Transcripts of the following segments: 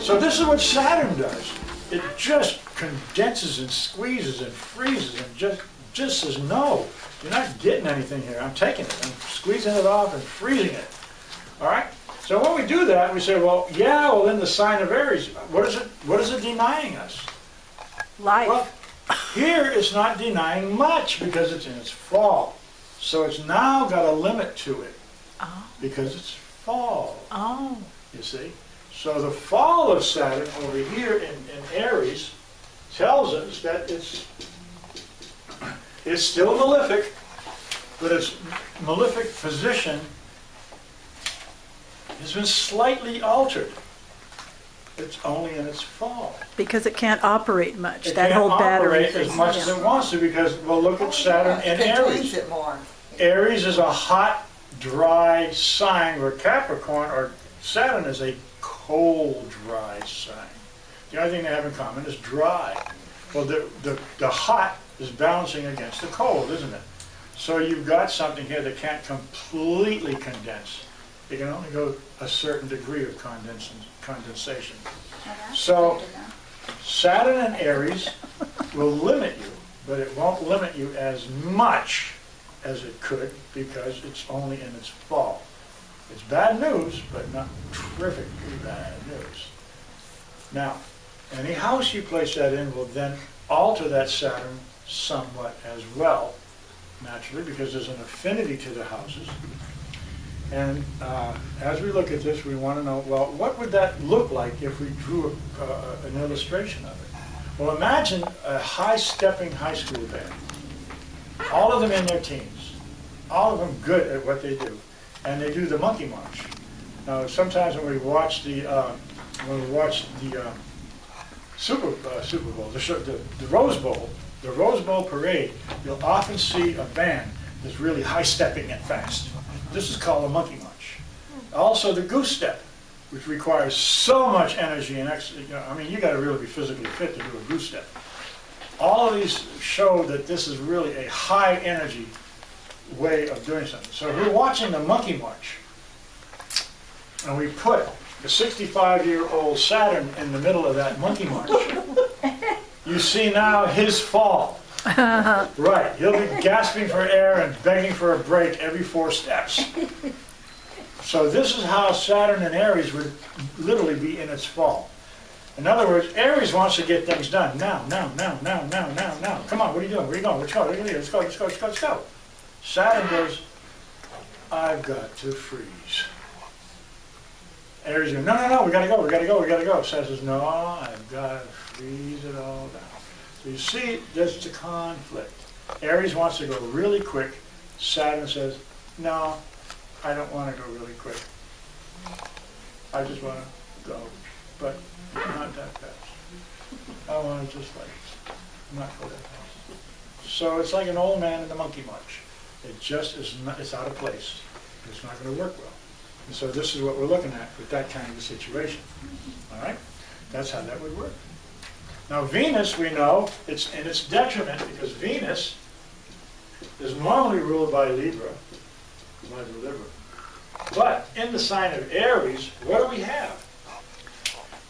So this is what Saturn does. It just condenses and squeezes and freezes and just says, no, you're not getting anything here. I'm taking it. I'm squeezing it off and freezing it. All right? So when we do that, we say, well, yeah, well, in the sign of Aries, what is it denying us? Life. Well, here it's not denying much because it's in its fall. So it's now got a limit to it because it's fall. Oh. You see? So the fall of Saturn over here in Aries tells us that it's still malefic, but its malefic position has been slightly altered. It's only in its fall. Because it can't operate much. It that can't whole battery. operate as much as it wants to because, well, look at Saturn in Aries. It more. Aries is a hot, dry sign, where Capricorn or Saturn is a cold, dry sign. The only thing they have in common is dry. Well, the hot is balancing against the cold, isn't it? So you've got something here that can't completely condense. It can only go a certain degree of condensation. So Saturn and Aries will limit you, but it won't limit you as much as it could because it's only in its fall. It's bad news, but not terrifically bad news. Now, any house you place that in will then alter that Saturn somewhat as well, naturally, because there's an affinity to the houses. And as we look at this, we want to know, well, what would that look like if we drew an illustration of it? Well, imagine a high-stepping high school band. All of them in their teens. All of them good at what they do. And they do the monkey march. Now, sometimes when we watch the Super Bowl, the Rose Bowl, the Rose Bowl parade, you'll often see a band that's really high-stepping and fast. This is called a monkey march. Also, the goose step, which requires so much energy and you got to really be physically fit to do a goose step. All of these show that this is really a high-energy way of doing something. So if we're watching the monkey march, and we put the 65-year-old Saturn in the middle of that monkey march, you see now his fall. Right, he'll be gasping for air and begging for a break every 4 steps. So this is how Saturn and Aries would literally be in its fall. In other words, Aries wants to get things done now. Come on, what are you doing? Where are you going? Let's go. Let's go. Saturn goes, I've got to freeze. Aries goes, no, we gotta go. Saturn says, no, I've got to freeze it all down. So you see, there's the conflict. Aries wants to go really quick. Saturn says, no, I don't want to go really quick. I just want to go, but not that fast. I want to just not go that fast. So it's like an old man in the monkey march. It just is not, it's out of place. It's not going to work well. And so this is what we're looking at with that kind of a situation. All right? That's how that would work. Now Venus, we know, it's in its detriment because Venus is normally ruled by Libra, But in the sign of Aries, what do we have?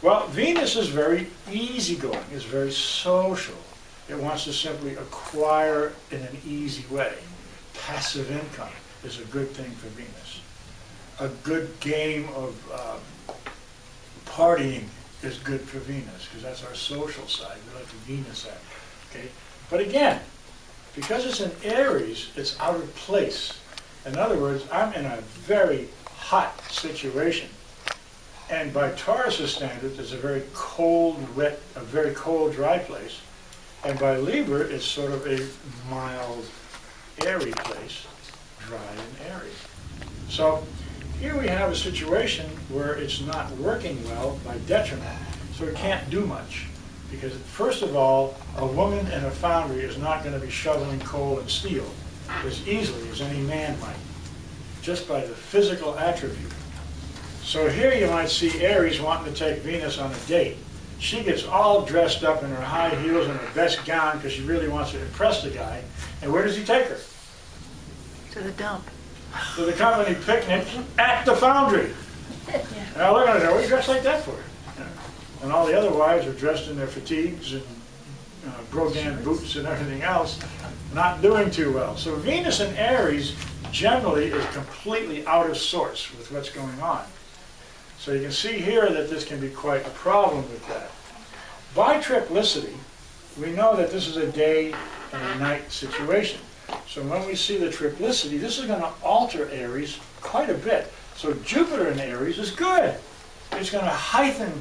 Well, Venus is very easygoing, it's very social. It wants to simply acquire in an easy way. Passive income is a good thing for Venus. A good game of partying is good for Venus, because that's our social side. We like the Venus act. Okay? But again, because it's in Aries, it's out of place. In other words, I'm in a very hot situation. And by Taurus' standards, it's a very cold, wet, a very cold, dry place. And by Libra, it's sort of a mild, airy place, dry and airy. So here we have a situation where it's not working well by detriment, so it can't do much. Because first of all, a woman in a foundry is not going to be shoveling coal and steel as easily as any man might, just by the physical attribute. So here you might see Aries wanting to take Venus on a date. She gets all dressed up in her high heels and her best gown because she really wants to impress the guy. And where does he take her? To the dump. To the company picnic at the foundry. Yeah. Now look at her, what are you dressed like that for? and all the other wives are dressed in their fatigues and Brogan boots and everything else, not doing too well. So Venus in Aries generally is completely out of sorts with what's going on. So you can see here that this can be quite a problem with that. By triplicity, we know that this is a day and a night situation. So when we see the triplicity, this is going to alter Aries quite a bit. So Jupiter in Aries is good. It's going to heighten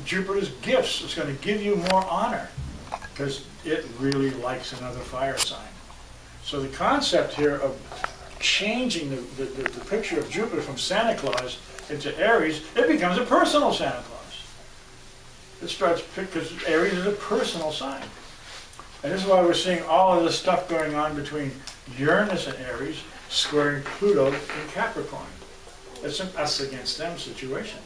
Jupiter's gifts. It's going to give you more honor because it really likes another fire sign. So the concept here of changing the picture of Jupiter from Santa Claus into Aries, it becomes a personal Santa Claus. It starts, because Aries is a personal sign. And this is why we're seeing all of this stuff going on between Uranus and Aries squaring Pluto in Capricorn. It's an us against them situation.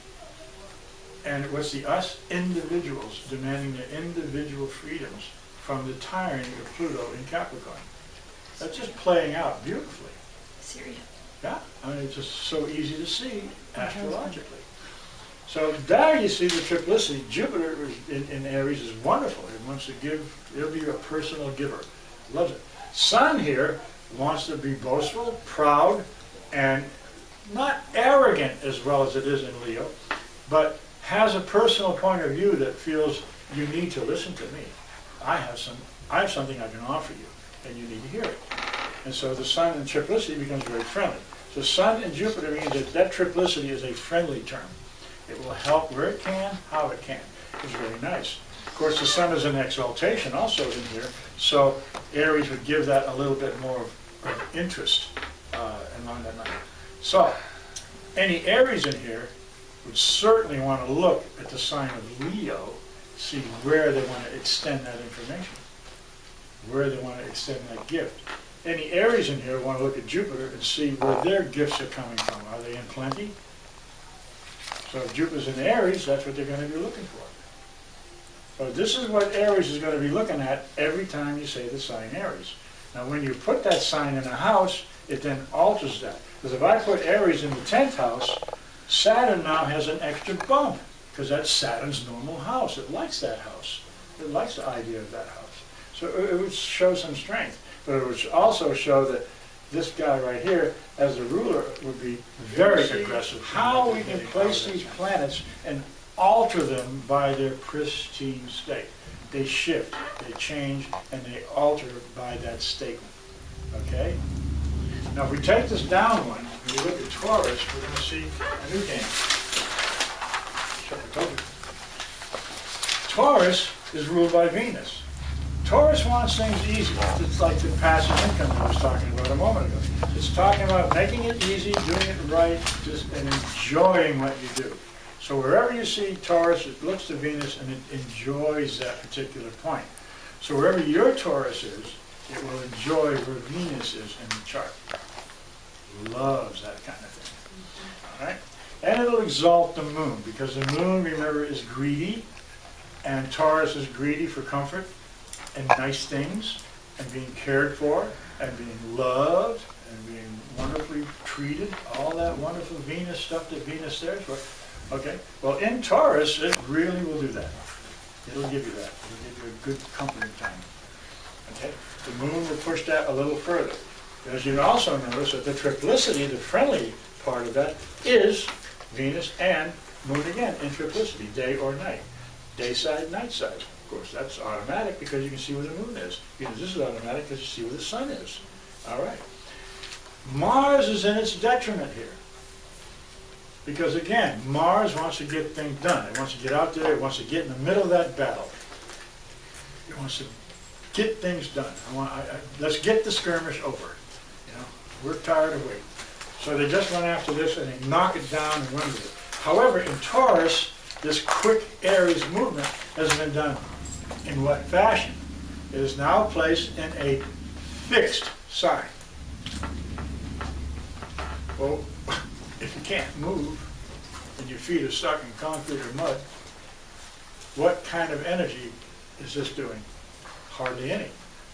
And what's the us? Individuals demanding their individual freedoms from the tyranny of Pluto in Capricorn. That's just playing out beautifully. Syria. Yeah, I mean, it's just so easy to see astrologically. So there you see the triplicity. Jupiter in Aries is wonderful. It wants to give, it'll be a personal giver. Loves it. Sun here wants to be boastful, proud, and not arrogant as well as it is in Leo, but has a personal point of view that feels you need to listen to me. I have something I can offer you, and you need to hear it. And so the Sun in triplicity becomes very friendly. So Sun and Jupiter means that triplicity is a friendly term. It will help where it can, how it can. It's very nice. Of course, the Sun is an exaltation also in here, so Aries would give that a little bit more of interest along that line. So, any Aries in here would certainly want to look at the sign of Leo, see where they want to extend that information, where they want to extend that gift. Any Aries in here want to look at Jupiter and see where their gifts are coming from. Are they in plenty? So if Jupiter's in Aries, that's what they're going to be looking for. So this is what Aries is going to be looking at every time you say the sign Aries. Now when you put that sign in a house, it then alters that. Because if I put Aries in the 10th house, Saturn now has an extra bump, because that's Saturn's normal house. It likes that house. It likes the idea of that house. So it would show some strength. But it would also show that this guy right here, as the ruler, would be very aggressive. How we can place these planets and alter them by their pristine state. They shift, they change, and they alter by that statement. Okay? Now if we take this down one, and we look at Taurus, we're going to see a new game. Taurus is ruled by Venus. Taurus wants things easy. It's like the passive income I was talking about a moment ago. It's talking about making it easy, doing it right, and enjoying what you do. So wherever you see Taurus, it looks to Venus and it enjoys that particular point. So wherever your Taurus is, it will enjoy where Venus is in the chart. Loves that kind of thing. All right? And it'll exalt the moon, because the moon, remember, is greedy, and Taurus is greedy for comfort and nice things, and being cared for, and being loved, and being wonderfully treated, all that wonderful Venus stuff that Venus stands for. Okay, well in Taurus, it really will do that. It'll give you that. It'll give you a good comforting time. Okay, the moon will push that a little further. As you also notice that the triplicity, the friendly part of that, is Venus and moon again in triplicity, day or night. Day side, night side. Of course, that's automatic because you can see where the moon is. Because this is automatic because you see where the sun is. All right. Mars is in its detriment here. Because again, Mars wants to get things done. It wants to get out there. It wants to get in the middle of that battle. It wants to get things done. Let's get the skirmish over. You know, we're tired of waiting. So they just went after this and they knock it down and run with it. However, in Taurus, this quick Aries movement has been done in what fashion? It is now placed in a fixed sign. Well, if you can't move and your feet are stuck in concrete or mud, what kind of energy is this doing? Hardly any.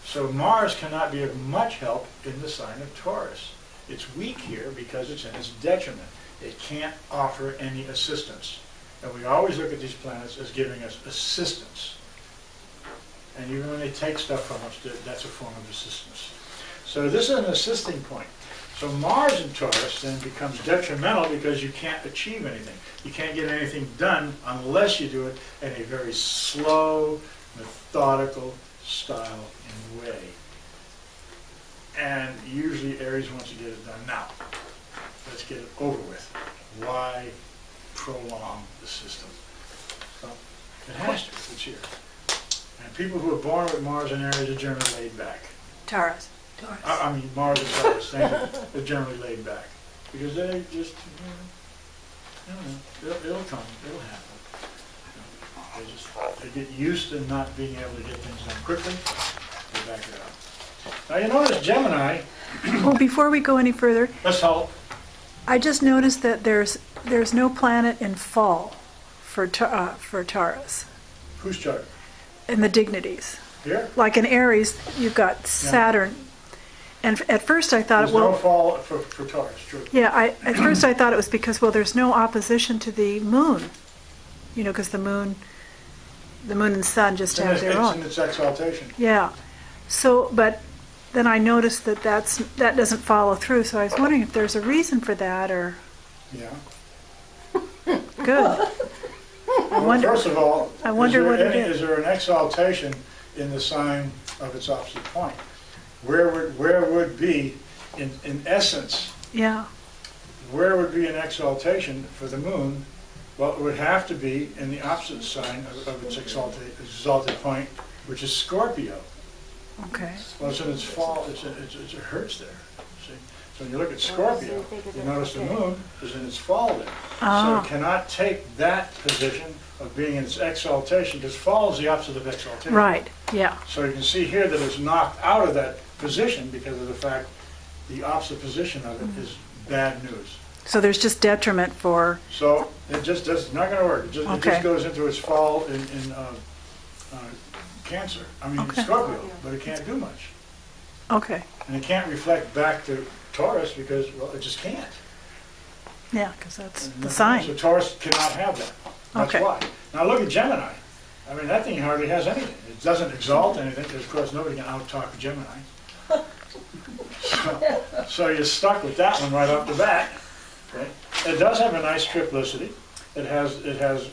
So Mars cannot be of much help in the sign of Taurus. It's weak here because it's in its detriment. It can't offer any assistance. And we always look at these planets as giving us assistance. And even when they take stuff from us, that's a form of assistance. So this is an assisting point. So Mars in Taurus then becomes detrimental because you can't achieve anything. You can't get anything done unless you do it in a very slow, methodical style and way. And usually Aries wants to get it done now. Let's get it over with. Why prolong the system? So it has to, it's here. And people who are born with Mars and Aries are generally laid back. Taurus. I mean, Mars and Taurus, they're generally laid back. Because they just, I don't know, it'll come, it'll happen. They get used to not being able to get things done quickly, they back it up. Now you notice Gemini, Well, before we go any further, let's hope, I just noticed that there's no planet in fall for Taurus whose chart? in the dignities. Here? Like in Aries, you've got Saturn. And at first I thought, There's no fall for Taurus, true. yeah, at first I thought it was because, well, there's no opposition to the moon. You know, because the moon and the sun just have their It's own. in its exaltation. Yeah. So, but then I noticed that that doesn't follow through. So I was wondering if there's a reason for that, or Yeah. good. Well, first of all, I wonder what it is. Is there an exaltation in the sign of its opposite point? Where would be, in essence, Yeah. where would be an exaltation for the moon? Well, it would have to be in the opposite sign of its exalted point, which is Scorpio. Okay. Well, it's in its fall, it hurts there, see? So when you look at Scorpio, you notice the moon is in its fall there. So it cannot take that position of being in its exaltation, because fall is the opposite of exaltation. Right. Yeah. So you can see here that it's knocked out of that position because of the fact the opposite position of it is bad news. So there's just detriment for. So it just does not going to work. It Okay. just goes into its fall in Cancer. I mean Okay. Scorpio, but it can't do much, Okay. and it can't reflect back to Taurus because well, it just can't. Yeah, because that's the So sign. Taurus cannot have that. That's Okay. why. Now look at Gemini. I mean that thing hardly has anything. It doesn't exalt anything because of course nobody can out-talk Gemini. So you're stuck with that one right off the bat. Okay? It does have a nice triplicity. It has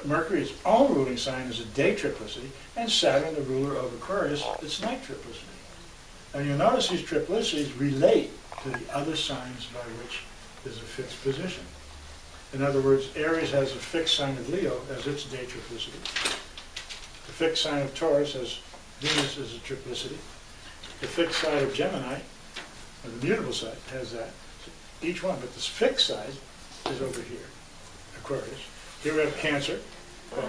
Mercury's own ruling sign is a day triplicity, and Saturn, the ruler of Aquarius, its night triplicity. And you'll notice these triplicities relate to the other signs by which there's a fixed position. In other words, Aries has a fixed sign of Leo as its day triplicity. The fixed sign of Taurus has Venus as a triplicity. The fixed side of Gemini, or the mutable side, has that. So each one, but this fixed side is over here, Aquarius. Here we have Cancer. Well,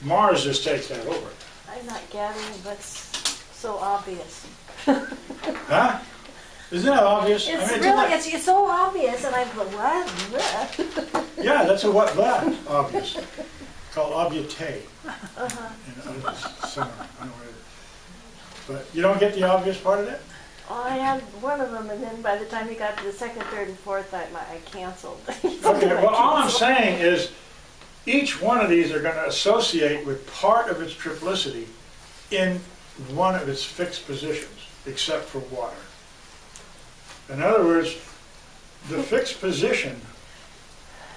Mars just takes that over. I'm not gathering what's so obvious. Huh? Isn't that obvious? It's I mean, really, it's so obvious, and I'm going, what? Bleh. yeah, that's a what that obvious. Called obviate. In summer. I don't know what it is. But you don't get the obvious part of that? I had one of them, and then by the time you got to the second, third, and fourth, I canceled. Okay, well all I'm saying is each one of these are going to associate with part of its triplicity in one of its fixed positions, except for water. In other words, the fixed position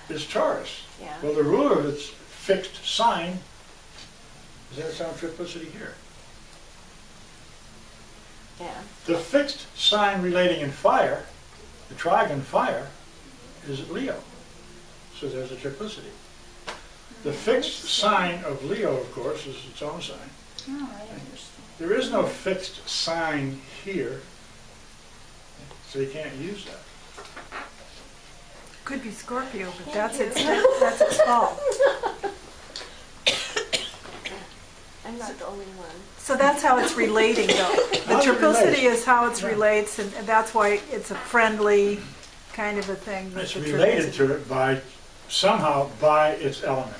is Taurus. Yeah. Well, the ruler of its fixed sign is in its own triplicity here. Yeah. The fixed sign relating in fire, the trigon fire, is Leo. So there's a triplicity. The fixed sign of Leo, of course, is its own sign. Oh, I understand. There is no fixed sign here, so you can't use that. Could be Scorpio, but that's its fault. I'm not the only one. So that's how it's relating, though. The How's it triplicity relate? is how it relates, and that's why it's a friendly kind of a thing. with It's the related triplicity. to it by, somehow, by its element.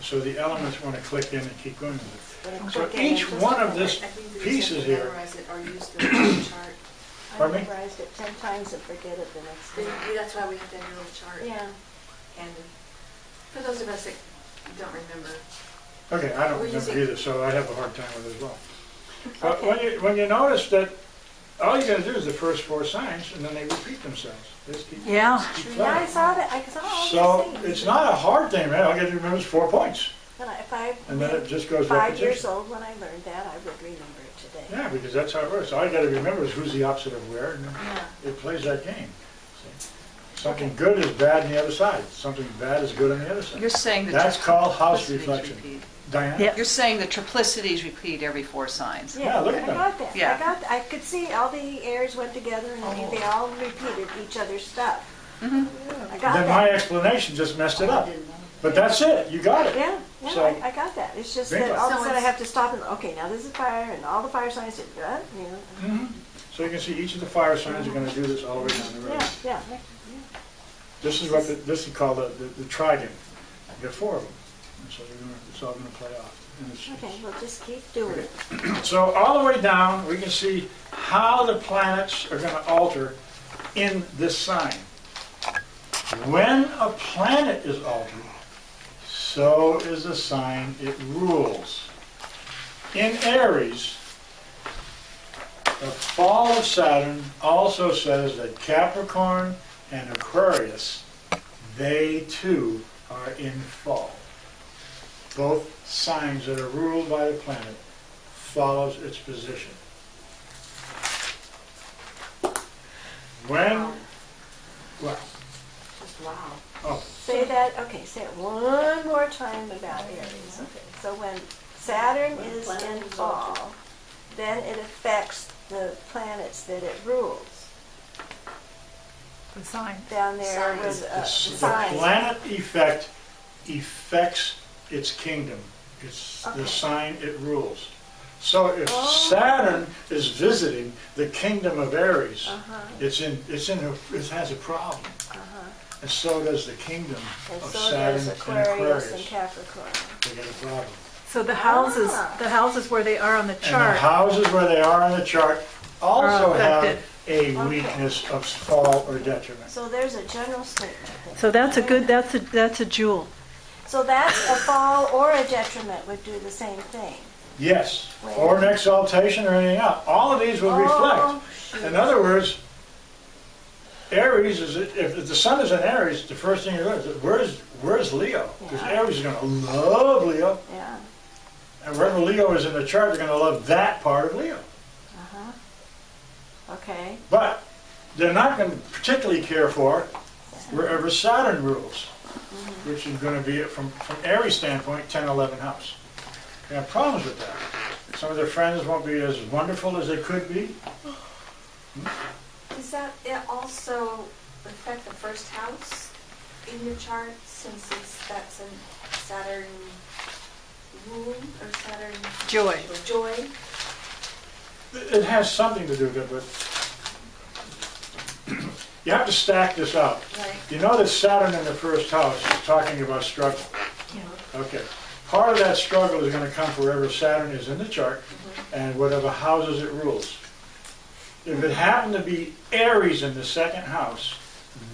So the elements want to click in and keep going with it. So each one of this pieces here, Memorize it or use the chart. I Pardon me? memorized it 10 times and forget it the next day. That's why we have to have your little chart. Yeah. And for those of us that You don't remember. Okay, I don't We're remember using- either, so I have a hard time with it as well. But Okay. when you notice that all you gotta do is the first 4 signs, and then they repeat themselves. They just keep- Yeah. keep Yeah, I playing. saw that, I saw all So these things. it's not a hard thing, man. All you gotta remember is 4 points. If I And then it just goes 5 years repetition. old when I learned that, I would remember it today. Yeah, because that's how it works. All you gotta remember is who's the opposite of where, and Yeah. it plays that game. See? Something good is bad on the other side. Something bad is good on the other side. You're saying the That's called house triplicities reflection. repeat. Diana? Yeah. You're saying the triplicities repeat every 4 signs. Yeah, look at I them. got that. Yeah. I could see all the Aries went together and Oh. they all repeated each other's stuff. Mhm. I got Then my that. explanation just messed it up. But that's it, you got it. Yeah, yeah, So- I got that. It's just Bingo. that all of a So sudden I it's- have to stop and, okay, now this is fire and all the fire signs did that, you know. Mhm. So you can see each of the fire signs are gonna do this all the way down the road. Yeah, yeah. This is what, this is called the trident. You got 4 of them. And so it's all gonna play off. And it's- Okay, we'll just keep doing it. So all the way down, we can see how the planets are going to alter in this sign. When a planet is altered, so is the sign it rules. In Aries, the fall of Saturn also says that Capricorn and Aquarius, they too are in fall. Both signs that are ruled by the planet follows its position. When, well, Just wow. oh, Say that, okay, say it one more time about Aries. Okay, so when Saturn is in fall, then it affects the planets that it rules. The sign. Down there Signs. with the signs. planet effect affects its kingdom. It's the Okay. sign it rules. So if Oh. Saturn is visiting the kingdom of Aries, Uh-huh, it has a problem. uh-huh. And so does the kingdom And of so Saturn does and Aquarius and Aquarius. Capricorn. They got a problem. So the Ah. houses where they are on the And the chart houses where they are on the chart also Are have affected. a weakness of fall or detriment. So there's a general statement. then. So that's a jewel. So that's a fall or a detriment would do the same thing. Yes, Wait. or an exaltation or anything else. All of these will reflect. Oh, shoot. In other words, Aries is, if the sun is in Aries, the first thing you're going to do, where's Leo? Because Yeah. Aries is going to love Leo. Yeah, And wherever Leo is in the chart, they're going to love that part of Leo. uh-huh. Okay, But they're not going to particularly care for wherever Saturn rules, which is going to be, from Aries standpoint, 10, 11 house. They have problems with that. Some of their friends won't be as wonderful as they could be. Does that it also affect the first house in your chart since that's a Saturn rule or Saturn Joy. joy? It has something to do with it, but you have to stack this up. Right. You know that Saturn in the first house is talking about struggle. Okay. Part of that struggle is going to come wherever Saturn is in the chart and whatever houses it rules. If it happened to be Aries in the second house,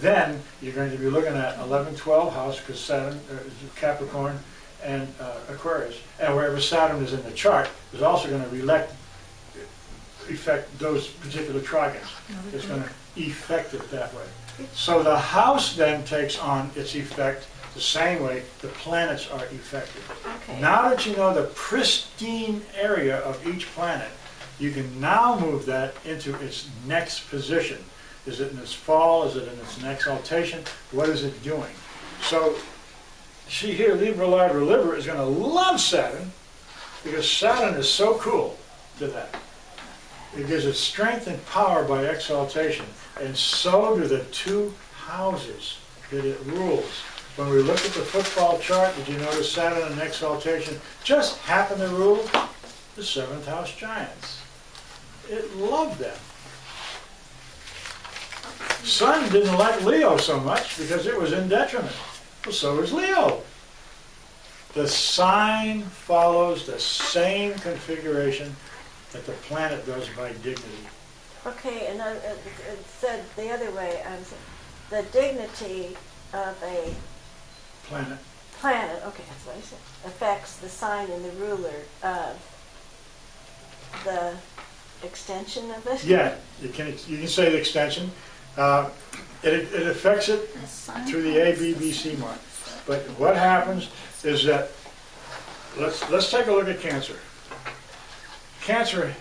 then you're going to be looking at 11, 12 house because Saturn is Capricorn and Aquarius. And wherever Saturn is in the chart is also going to affect those particular trigens. It's going to affect it that way. So the house then takes on its effect the same way the planets are affected. okay. Now that you know the pristine area of each planet, you can now move that into its next position. Is it in its fall? Is it in its next exaltation? What is it doing? So, see here, Libra, is going to love Saturn because Saturn is so cool to that. It gives it strength and power by exaltation, and so do the 2 houses that it rules. When we look at the football chart, did you notice Saturn in exaltation just happened to rule the 7th house Giants? It loved them. Sun didn't like Leo so much because it was in detriment. Well, so is Leo. The sign follows the same configuration that the planet does by dignity. Okay, and it said the other way, the dignity of a Planet. planet, okay, that's what I said, affects the sign and the ruler of the extension of it? Yeah, you can say the extension. It affects it through the A, B, B, C mark. But what happens is that, let's take a look at Cancer. Cancer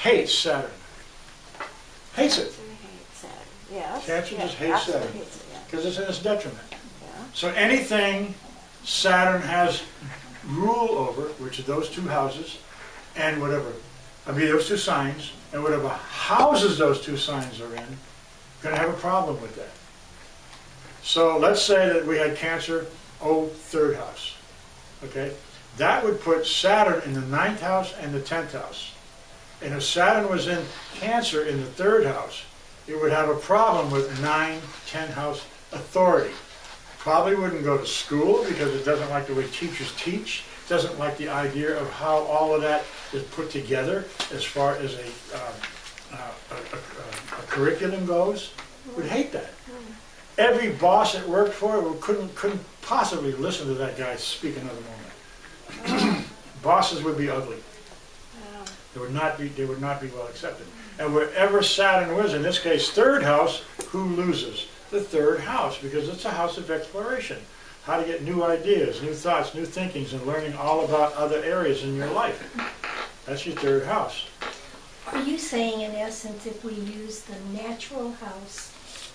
hates Saturn. Hates it. Yes. Cancer just hates absolutely Saturn. hates it, yeah. Because it's in its detriment. Yeah. So anything Saturn has rule over, which are those two houses, and whatever, those two signs, and whatever houses those two signs are in, going to have a problem with that. So let's say that we had Cancer, third house. Okay? That would put Saturn in the 9th house and the 10th house. And if Saturn was in Cancer in the 3rd house, it would have a problem with 9, 10 house authority. Probably wouldn't go to school because it doesn't like the way teachers teach, doesn't like the idea of how all of that is put together as far as a curriculum goes. Would hate that. Every boss that worked for it couldn't possibly listen to that guy speak another moment. Bosses would be ugly. They would not be well accepted. And wherever Saturn was, in this case 3rd house, who loses? The 3rd house, because it's a house of exploration. How to get new ideas, new thoughts, new thinkings, and learning all about other areas in your life. That's your 3rd house. Are you saying, in essence, if we use the natural house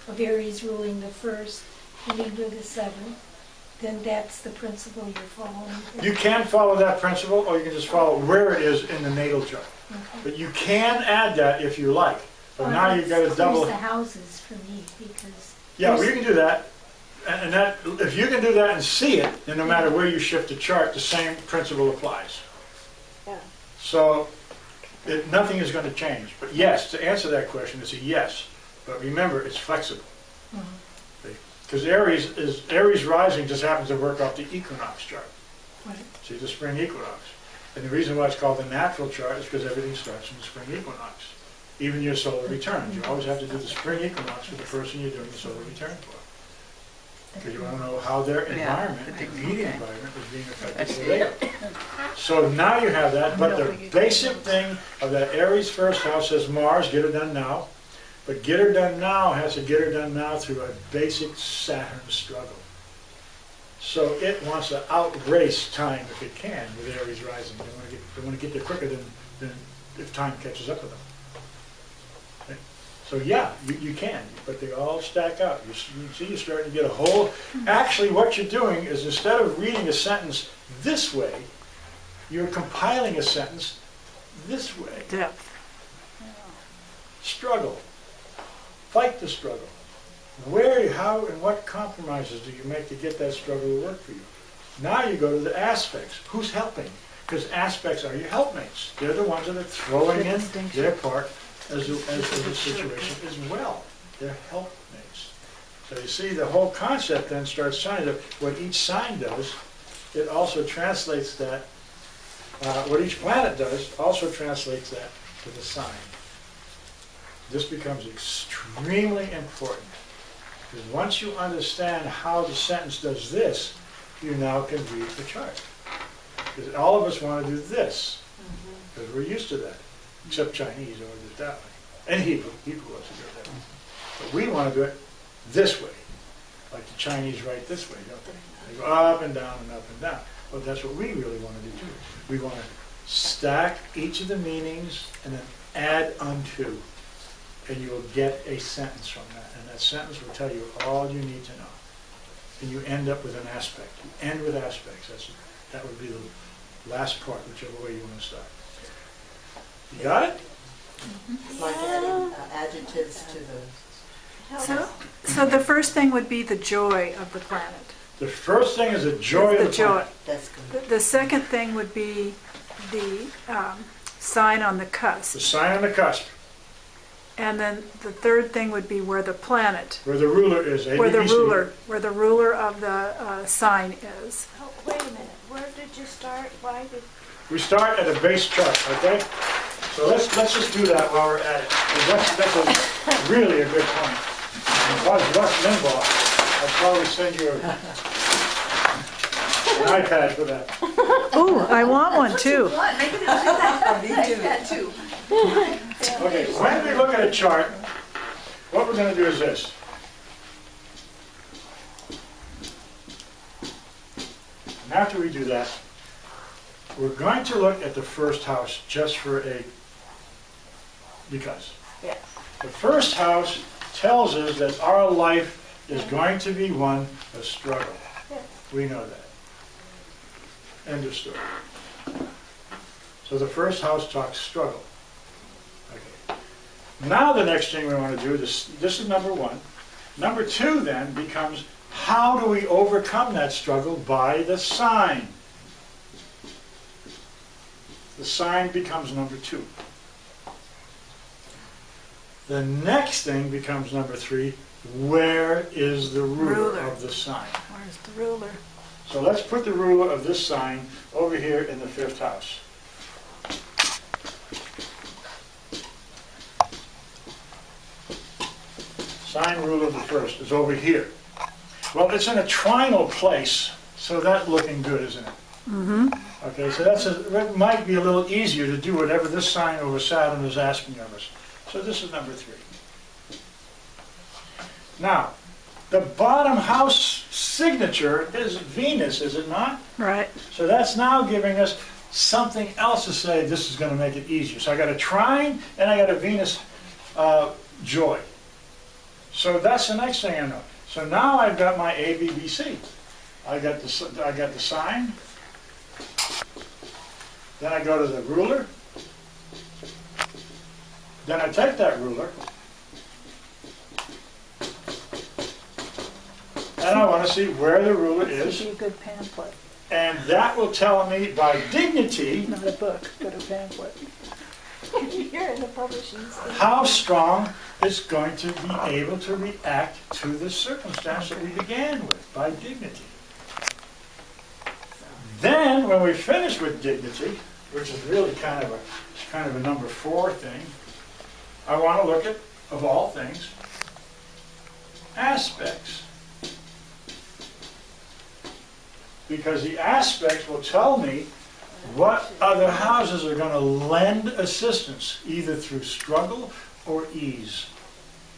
of Aries ruling the 1st and Libra the 7th, then that's the principle you're following? You can follow that principle, or you can just follow where it is in the natal chart. Okay. But you can add that if you like. But now you've got to double. There's the houses for me, because... Yeah, well, you can do that. And that, if you can do that and see it, then no matter where you shift the chart, the same principle applies. Yeah. So nothing is going to change. But yes, to answer that question, it's a yes. But remember, it's flexible. Because Aries rising just happens to work off the equinox chart. Right. See, the spring equinox. And the reason why it's called the natural chart is because everything starts in the spring equinox. Even your solar returns. You always have to do the spring equinox for the person you're doing the solar return for. Because you want to know how their environment, the immediate environment, is being affected by that. So now you have that, but the basic thing of that Aries 1st house says Mars, get her done now. But get her done now has to get her done now through a basic Saturn struggle. So it wants to outrace time if it can with Aries rising. They want to get there quicker than if time catches up with them. Okay? So yeah, you can, but they all stack up. You see you're starting to get a whole... Actually, what you're doing is instead of reading a sentence this way, you're compiling a sentence this way. Depth. Struggle. Fight the struggle. Where, how, and what compromises do you make to get that struggle to work for you? Now you go to the aspects. Who's helping? Because aspects are your helpmates. They're the ones that are throwing in their part as a situation as well. They're helpmates. So you see, the whole concept then starts showing that what each sign does, it also translates that, what each planet does also translates that to the sign. This becomes extremely important. Because once you understand how the sentence does this, you now can read the chart. Because all of us want to do this. Because we're used to that. Except Chinese, or do it that way. And Hebrew. Hebrew wants to do it that way. But we want to do it this way. Like the Chinese write this way, don't they? They go up and down and up and down. Well, that's what we really want to do too. We want to stack each of the meanings and then add unto. And you will get a sentence from that. And that sentence will tell you all you need to know. And you end up with an aspect. You end with aspects. That would be the last part, whichever way you want to start. You got it? It's like adding adjectives to the... So the first thing would be the joy of the planet. The first thing is the joy of the planet. That's good. The second thing would be the sign on the cusp. The sign on the cusp. And then the third thing would be where the planet, Where the ruler is. where the ABC. ruler of the sign is. Oh, wait a minute, where did you start? Why did... We start at a base chart, okay? So let's just do that while we're at it. 'Cause that's really a good point. If I was Rush Limbaugh, I'd probably send you an iPad for that. Ooh, I want one too. What? Make it into that. That too. Okay, when we look at a chart, what we're going to do is this. And after we do that, we're going to look at the first house just for because. Yes. The first house tells us that our life is going to be one of struggle. Yes. We know that. End of story. So the first house talks struggle. Okay. Now the next thing we want to do, this is number one. Number two then becomes, how do we overcome that struggle? By the sign. The sign becomes number two. The next thing becomes number three. Where is the ruler of the sign? Where's the ruler? So let's put the ruler of this sign over here in the fifth house. Sign ruler of the first is over here. Well, it's in a trinal place, so that's looking good, isn't it? Mm-hmm. Okay, so it might be a little easier to do whatever this sign over Saturn is asking of us. So this is number three. Now, the bottom house signature is Venus, is it not? Right. So that's now giving us something else to say this is going to make it easier. So I got a trine and I got a Venus joy. So that's the next thing I know. So now I've got my A, B, B, C. I got the sign. Then I go to the ruler. Then I take that ruler. And I want to see where the ruler This is. would be a good pamphlet. And that will tell me by dignity Not a book, but a pamphlet. You're in the publishing stage. how strong it's going to be able to react to the circumstance that we began with, by dignity. Then, when we finish with dignity, which is really kind of a number 4 thing, I want to look at, of all things, aspects. Because the aspects will tell me what other houses are going to lend assistance, either through struggle or ease.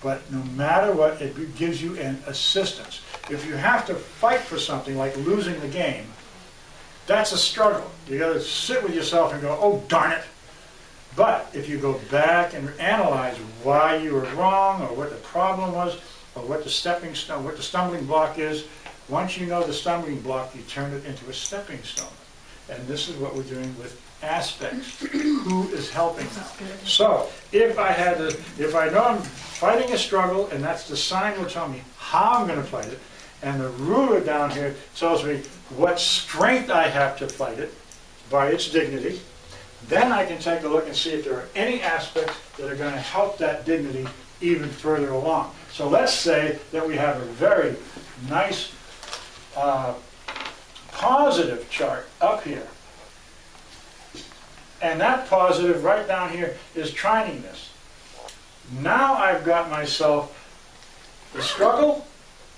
But no matter what, it gives you an assistance. If you have to fight for something like losing the game, that's a struggle. You got to sit with yourself and go, oh darn it. But if you go back and analyze why you were wrong, or what the problem was, or what the stepping stone, what the stumbling block is, once you know the stumbling block, you turn it into a stepping stone. And this is what we're doing with aspects. Who is helping now? So, if I know I'm fighting a struggle, and that's the sign will tell me how I'm going to fight it, and the ruler down here tells me what strength I have to fight it by its dignity, then I can take a look and see if there are any aspects that are going to help that dignity even further along. So let's say that we have a very nice positive chart up here. And that positive right down here is trining this. Now I've got myself the struggle,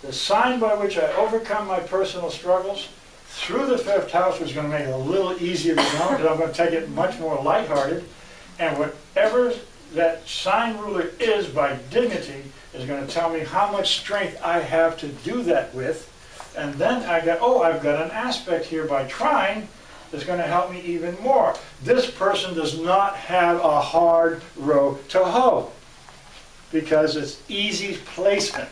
the sign by which I overcome my personal struggles, through the fifth house, which is going to make it a little easier to know, because I'm going to take it much more lighthearted. And whatever that sign ruler is by dignity is going to tell me how much strength I have to do that with. And then I've got an aspect here by trine that's going to help me even more. This person does not have a hard row to hoe because it's easy placement.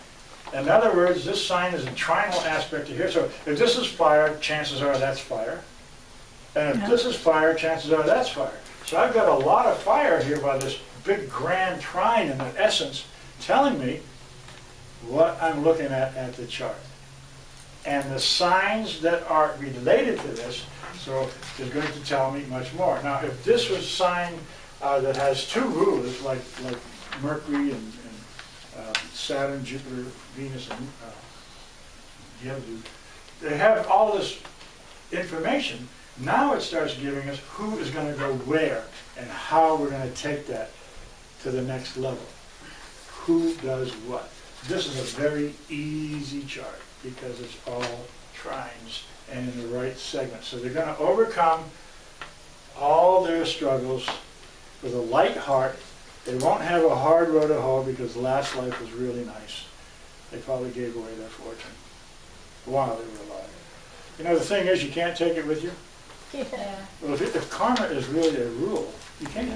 In other words, this sign is a trinal aspect to here. So if this is fire, chances are that's fire. And if this is fire, chances are that's fire. So I've got a lot of fire here by this big grand trine in the essence telling me what I'm looking at the chart. And the signs that are related to this, so is going to tell me much more. Now, if this was a sign that has 2 rulers, like Mercury and Saturn, Jupiter, Venus, and the other two, they have all this information. Now it starts giving us who is going to go where and how we're going to take that to the next level. Who does what? This is a very easy chart because it's all trines and in the right right segment. So they're going to overcome all their struggles with a light heart. They won't have a hard road to hoe because the last life was really nice. They probably gave away their fortune while they were alive. You know, the thing is, you can't take it with you. Yeah. Well, if karma is really a rule, you can't.